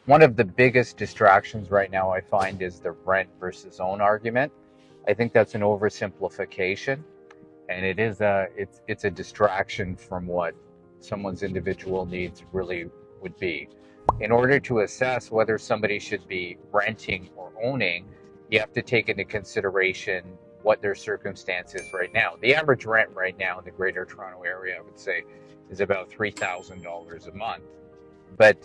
One of the biggest distractions right now I find is the rent versus own argument. I think that's an oversimplification, and it's a distraction from what someone's individual needs really would be. In order to assess whether somebody should be renting or owning, you have to take into consideration what their circumstance is right now. The average rent right now in the Greater Toronto Area, I would say, is about $3,000 a month. But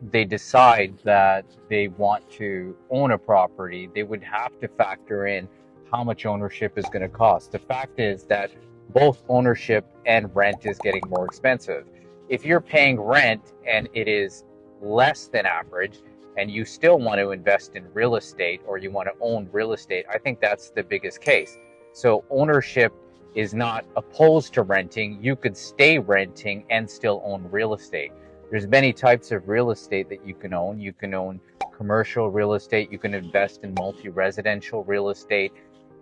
they decide that they want to own a property, they would have to factor in how much ownership is going to cost. The fact is that both ownership and rent is getting more expensive. If you're paying rent and it is less than average, and you still want to invest in real estate or you want to own real estate, I think that's the biggest case. So ownership is not opposed to renting. You could stay renting and still own real estate. There's many types of real estate that you can own. You can own commercial real estate. You can invest in multi-residential real estate.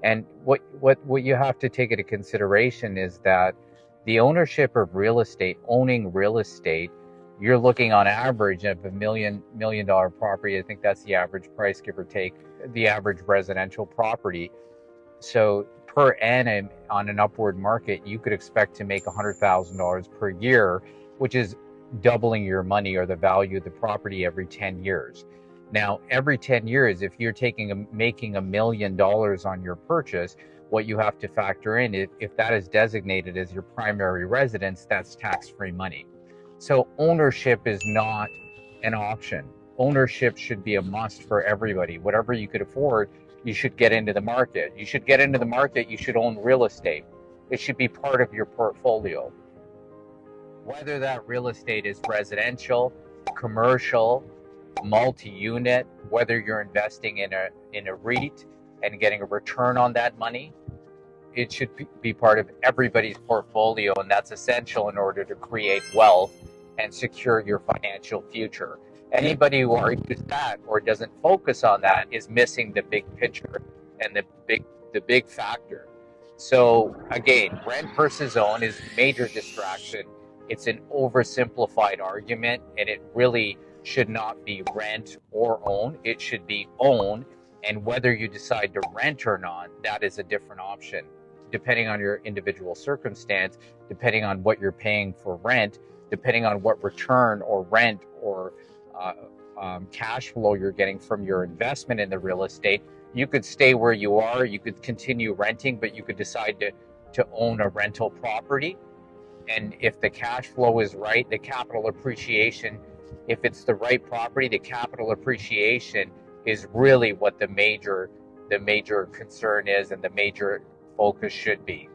And what you have to take into consideration is that the ownership of real estate, owning real estate, you're looking on average of $1 million property. I think that's the average price, give or take, the average residential property. So per annum on an upward market, you could expect to make $100,000 per year, which is doubling your money or the value of the property every 10 years. Now, every 10 years, if you're making $1 million on your purchase, what you have to factor in, if that is designated as your primary residence, that's tax-free money. So ownership is not an option. Ownership should be a must for everybody. Whatever you could afford, you should get into the market. You should get into the market. You should own real estate. It should be part of your portfolio. Whether that real estate is residential, commercial, multi-unit, whether you're investing in a REIT and getting a return on that money, it should be part of everybody's portfolio, and that's essential in order to create wealth and secure your financial future. Anybody who argues that or doesn't focus on that is missing the big picture and the big factor. So again, rent versus own is a major distraction. It's an oversimplified argument, and it really should not be rent or own. It should be own, and whether you decide to rent or not, that is a different option depending on your individual circumstance, depending on what you're paying for rent, depending on what return or rent or cash flow you're getting from your investment in the real estate. You could stay where you are, you could continue renting, but you could decide to own a rental property. And if the cash flow is right, the capital appreciation, if it's the right property, the capital appreciation is really what the major concern is and the major focus should be.